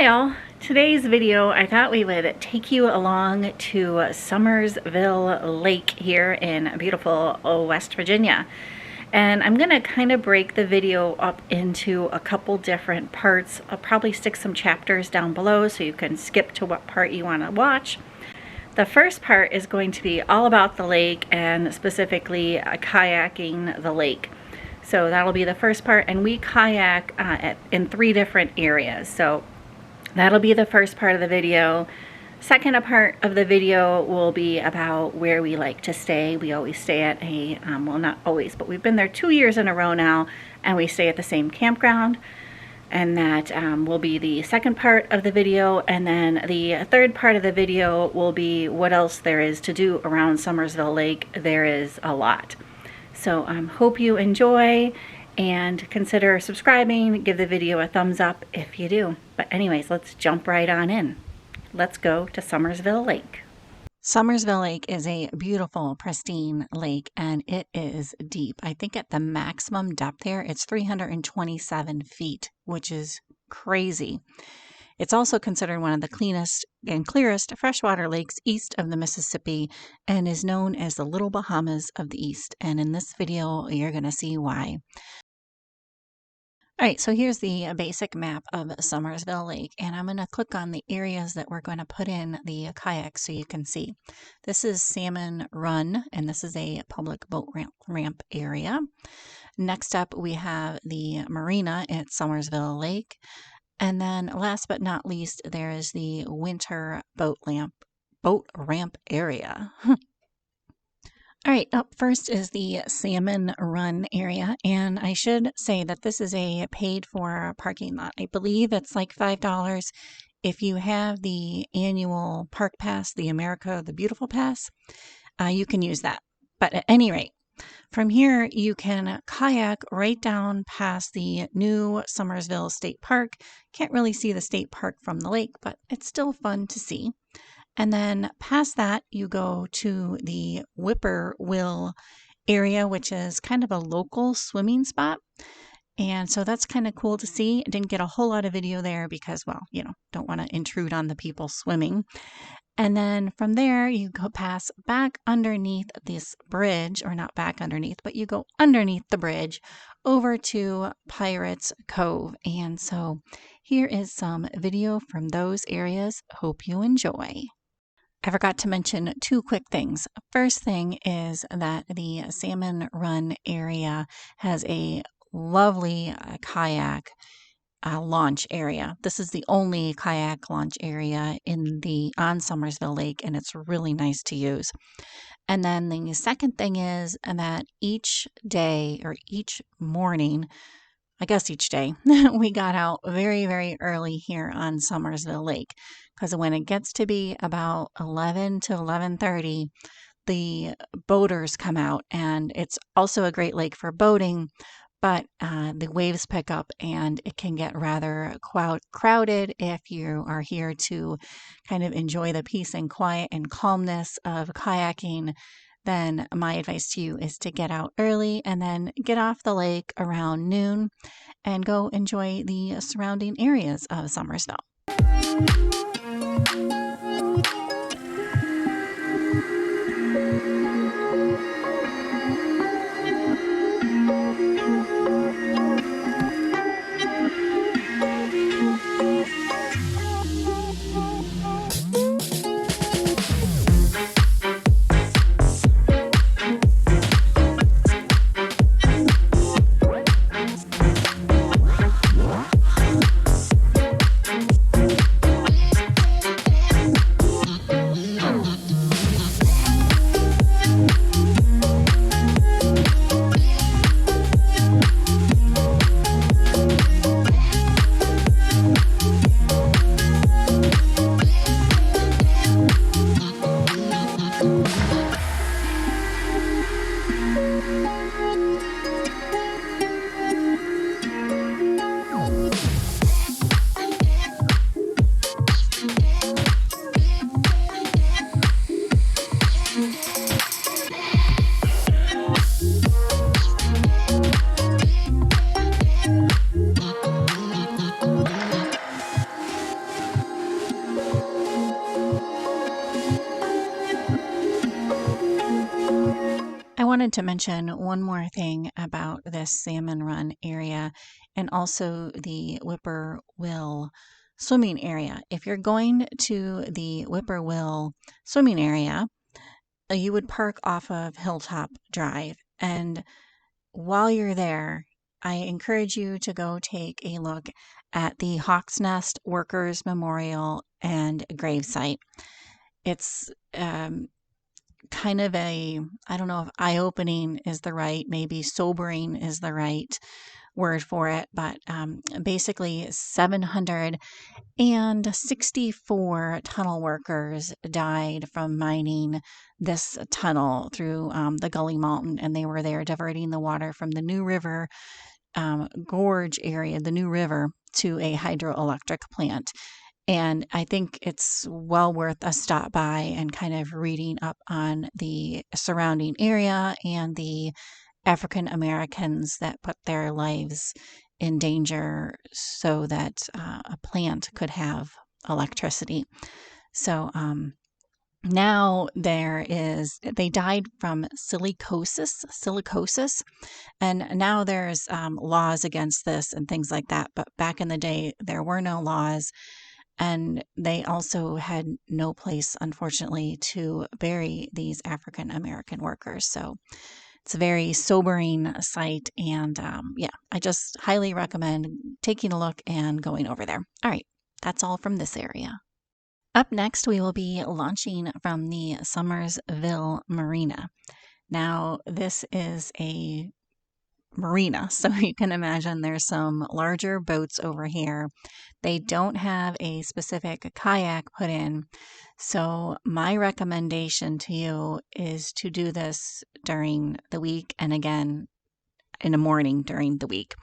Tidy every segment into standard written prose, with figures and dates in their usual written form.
Well, today's video, I thought we would take you along to Summersville Lake here in beautiful West Virginia. And I'm going to kind of break the video up into a couple different parts. I'll probably stick some chapters down below so you can skip to what part you want to watch. The first part is going to be all about the lake and specifically kayaking the lake. So that'll be the first part, and we kayak in 3 different areas. So that'll be the first part of the video. Second part of the video will be about where we like to stay. We always stay at a, well, not always, but we've been there 2 years in a row now, and we stay at the same campground. And that will be the second part of the video. And then the third part of the video will be what else there is to do around Summersville Lake. There is a lot. So hope you enjoy, and consider subscribing. Give the video a thumbs up if you do. But anyways, let's jump right on in. Let's go to Summersville Lake. Summersville Lake is a beautiful, pristine lake, and it is deep. I think at the maximum depth here, it's 327 feet, which is crazy. It's also considered one of the cleanest and clearest freshwater lakes east of the Mississippi, and is known as the Little Bahamas of the East. And in this video, you're going to see why. All right, so here's the basic map of Summersville Lake, and I'm going to click on the areas that we're going to put in the kayaks so you can see. This is Salmon Run, and this is a public boat ramp area. Next up, we have the marina at Summersville Lake. And then last but not least, there is the winter boat ramp area. All right, up first is the Salmon Run area, and I should say that this is a paid-for parking lot. I believe it's like $5 if you have the annual park pass, the America the Beautiful pass. You can use that. But at any rate, from here you can kayak right down past the new Summersville State Park. Can't really see the state park from the lake, but it's still fun to see. And then past that, you go to the Whippoorwill area, which is kind of a local swimming spot. And so that's kind of cool to see. I didn't get a whole lot of video there because, well, you know, don't want to intrude on the people swimming. And then from there, you go pass back underneath this bridge, or not back underneath, but you go underneath the bridge over to Pirates Cove. And so here is some video from those areas. Hope you enjoy. I forgot to mention 2 quick things. First thing is that the Salmon Run area has a lovely kayak launch area. This is the only kayak launch area on Summersville Lake, and it's really nice to use. And then the second thing is that each day, or each morning, I guess each day, we got out very, very early here on Summersville Lake, because when it gets to be about 11 to 11:30, the boaters come out, and it's also a great lake for boating, but the waves pick up and it can get rather crowded if you are here to kind of enjoy the peace and quiet and calmness of kayaking. Then my advice to you is to get out early and then get off the lake around noon and go enjoy the surrounding areas of Summersville. to mention one more thing about this salmon run area and also the Whippoorwill swimming area. If you're going to the Whippoorwill swimming area, you would park off of Hilltop Drive. And while you're there, I encourage you to go take a look at the Hawk's Nest Workers Memorial and Gravesite. It's kind of I don't know if eye-opening is the right, maybe sobering is the right word for it, but basically 764 tunnel workers died from mining this tunnel through the Gully Mountain, and they were there diverting the water from the New River Gorge area, the New River, to a hydroelectric plant. And I think it's well worth a stop by and kind of reading up on the surrounding area and the African Americans that put their lives in danger so that a plant could have electricity. So now they died from silicosis, and now there's laws against this and things like that. But back in the day, there were no laws. And they also had no place, unfortunately, to bury these African American workers. So it's a very sobering sight. And I just highly recommend taking a look and going over there. All right, that's all from this area. Up next, we will be launching from the Summersville Marina. Now, this is a marina, so you can imagine there's some larger boats over here. They don't have a specific kayak put in, so my recommendation to you is to do this during the week and again in the morning during the week.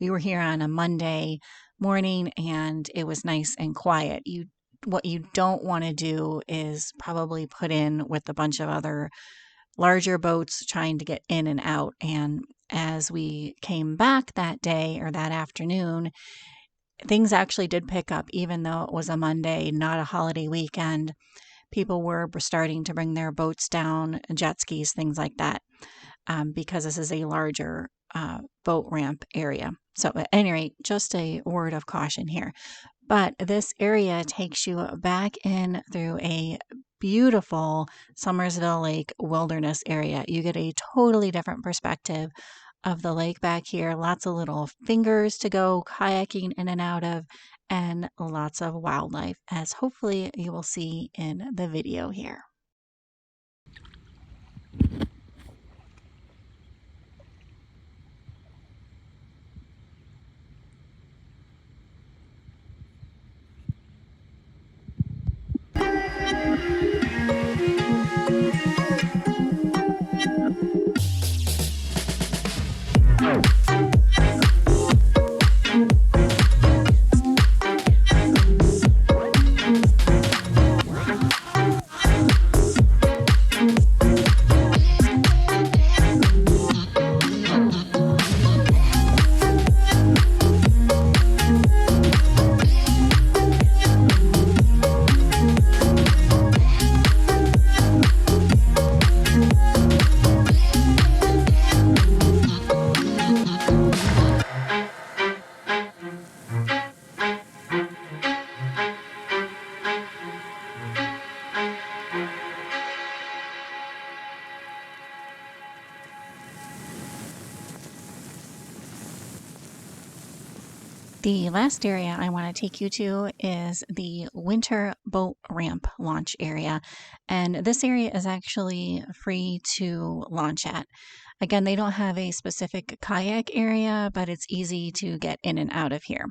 We were here on a Monday morning and it was nice and quiet. What you don't want to do is probably put in with a bunch of other larger boats trying to get in and out. And as we came back that day or that afternoon, things actually did pick up, even though it was a Monday, not a holiday weekend. People were starting to bring their boats down, jet skis, things like that, because this is a larger boat ramp area. So at any rate, just a word of caution here. But this area takes you back in through a beautiful Summersville Lake wilderness area. You get a totally different perspective of the lake back here. Lots of little fingers to go kayaking in and out of, and lots of wildlife, as hopefully you will see in the video here. The last area I want to take you to is the winter boat ramp launch area. And this area is actually free to launch at. Again, they don't have a specific kayak area, but it's easy to get in and out of here.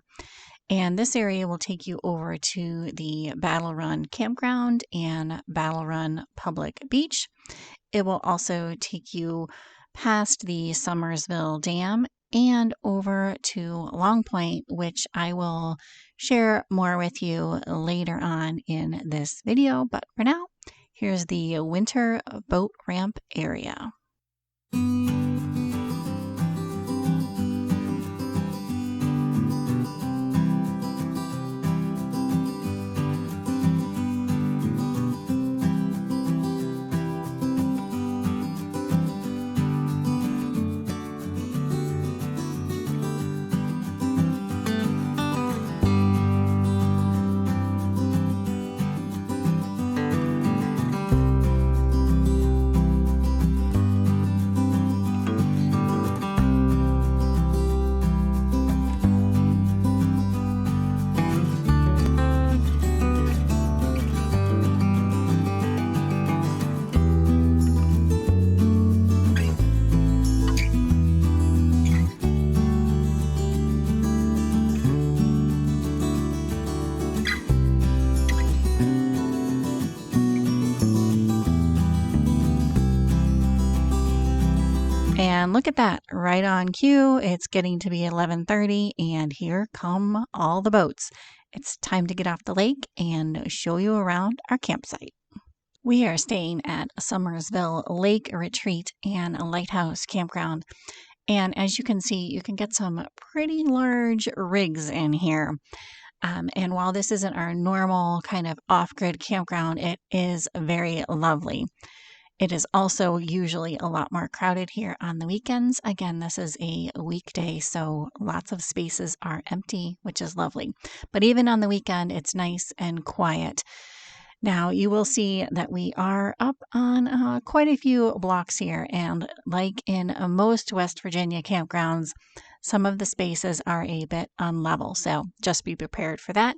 And this area will take you over to the Battle Run campground and Battle Run public beach. It will also take you past the Summersville Dam and over to Long Point, which I will share more with you later on in this video. But for now, here's the winter boat ramp area. look at that, right on cue. It's getting to be 11:30 and here come all the boats. It's time to get off the lake and show you around our campsite. We are staying at Summersville Lake Retreat and a Lighthouse Campground. And as you can see, you can get some pretty large rigs in here. And while this isn't our normal kind of off-grid campground, it is very lovely. It is also usually a lot more crowded here on the weekends. Again, this is a weekday, so lots of spaces are empty, which is lovely. But even on the weekend, it's nice and quiet. Now, you will see that we are up on quite a few blocks here, and like in most West Virginia campgrounds, some of the spaces are a bit unlevel, so just be prepared for that.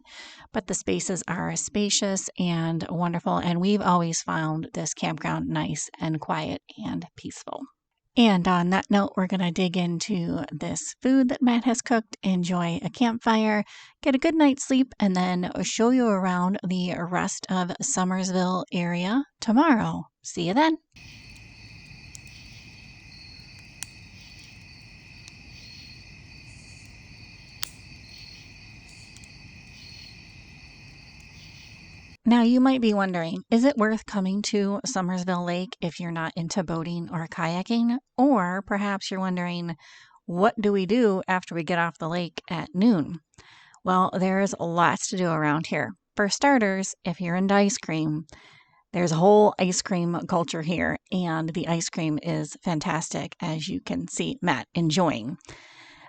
But the spaces are spacious and wonderful, and we've always found this campground nice and quiet and peaceful. And on that note, we're going to dig into this food that Matt has cooked, enjoy a campfire, get a good night's sleep, and then show you around the rest of Summersville area tomorrow. See you then. Now, you might be wondering, is it worth coming to Summersville Lake if you're not into boating or kayaking? Or perhaps you're wondering, what do we do after we get off the lake at noon? Well, there's lots to do around here. For starters, if you're into ice cream, there's a whole ice cream culture here, and the ice cream is fantastic, as you can see Matt enjoying.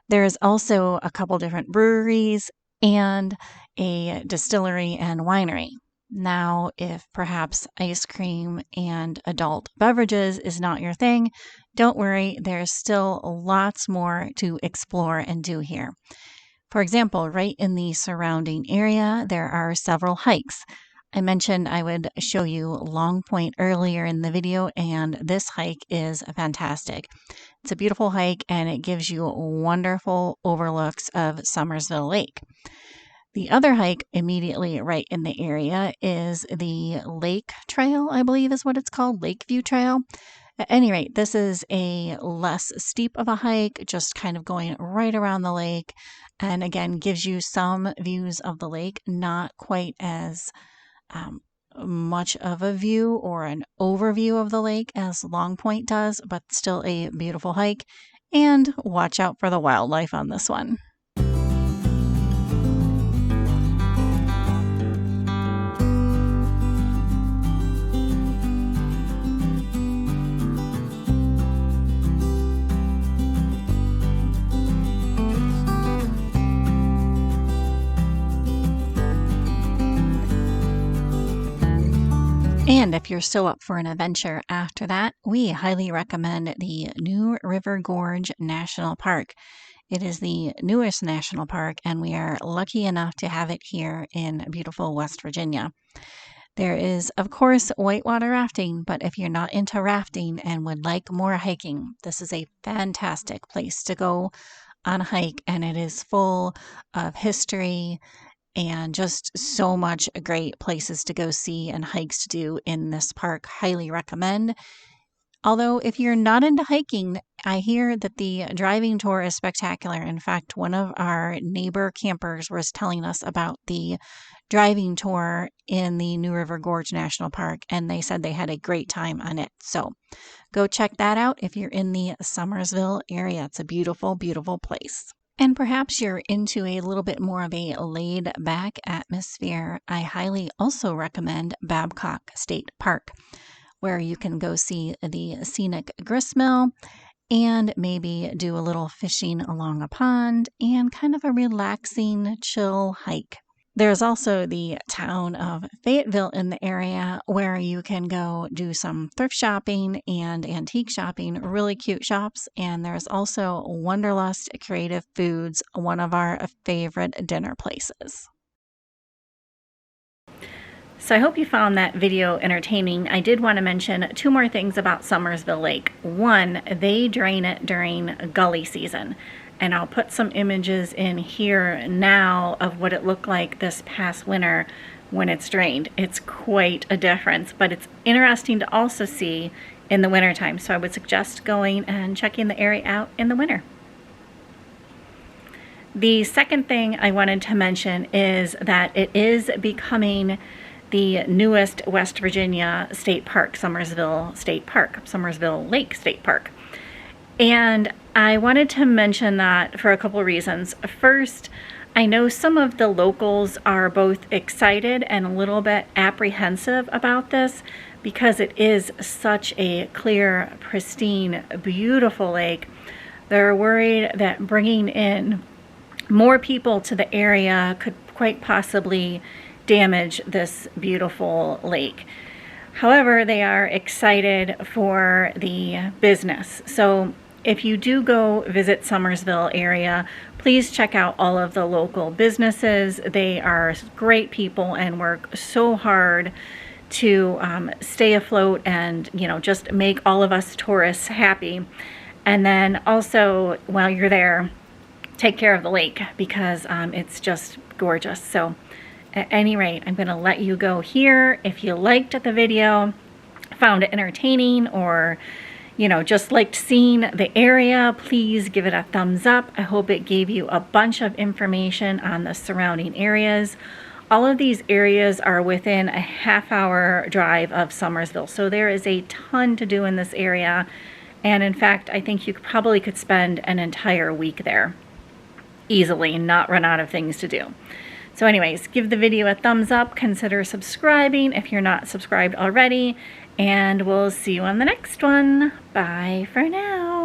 There's also a couple different breweries and a distillery and winery. Now, if perhaps ice cream and adult beverages is not your thing, don't worry, there's still lots more to explore and do here. For example, right in the surrounding area, there are several hikes. I mentioned I would show you Long Point earlier in the video, and this hike is fantastic. It's a beautiful hike, and it gives you wonderful overlooks of Summersville Lake. The other hike immediately right in the area is the Lake Trail, I believe is what it's called, Lakeview Trail. At any rate, this is a less steep of a hike, just kind of going right around the lake, and again, gives you some views of the lake, not quite as much of a view or an overview of the lake as Long Point does, but still a beautiful hike, and watch out for the wildlife on this one. And if you're still up for an adventure after that, we highly recommend the New River Gorge National Park. It is the newest national park, and we are lucky enough to have it here in beautiful West Virginia. There is, of course, whitewater rafting, but if you're not into rafting and would like more hiking, this is a fantastic place to go on a hike, and it is full of history and just so much great places to go see and hikes to do in this park. Highly recommend. Although if you're not into hiking, I hear that the driving tour is spectacular. In fact, one of our neighbor campers was telling us about the driving tour in the New River Gorge National Park, and they said they had a great time on it. So go check that out if you're in the Summersville area. It's a beautiful, beautiful place. And perhaps you're into a little bit more of a laid-back atmosphere. I highly also recommend Babcock State Park, where you can go see the scenic gristmill and maybe do a little fishing along a pond and kind of a relaxing, chill hike. There's also the town of Fayetteville in the area where you can go do some thrift shopping and antique shopping, really cute shops. And there's also Wanderlust Creative Foods, one of our favorite dinner places. So I hope you found that video entertaining. I did want to mention two more things about Summersville Lake. One, they drain it during gully season. And I'll put some images in here now of what it looked like this past winter when it's drained. It's quite a difference, but it's interesting to also see in the wintertime. So I would suggest going and checking the area out in the winter. The second thing I wanted to mention is that it is becoming the newest West Virginia state park, Summersville State Park, Summersville Lake State Park. And I wanted to mention that for a couple of reasons. First, I know some of the locals are both excited and a little bit apprehensive about this because it is such a clear, pristine, beautiful lake. They're worried that bringing in more people to the area could quite possibly damage this beautiful lake. However, they are excited for the business. So if you do go visit Summersville area, please check out all of the local businesses. They are great people and work so hard to stay afloat and, you know, just make all of us tourists happy. And then also, while you're there, take care of the lake because it's just gorgeous. So at any rate, I'm going to let you go here. If you liked the video, found it entertaining, or you know, just liked seeing the area, please give it a thumbs up. I hope it gave you a bunch of information on the surrounding areas. All of these areas are within a half-hour drive of Summersville, so there is a ton to do in this area. And in fact, I think you probably could spend an entire week there easily and not run out of things to do. So anyways, give the video a thumbs up, consider subscribing if you're not subscribed already, and we'll see you on the next one. Bye for now.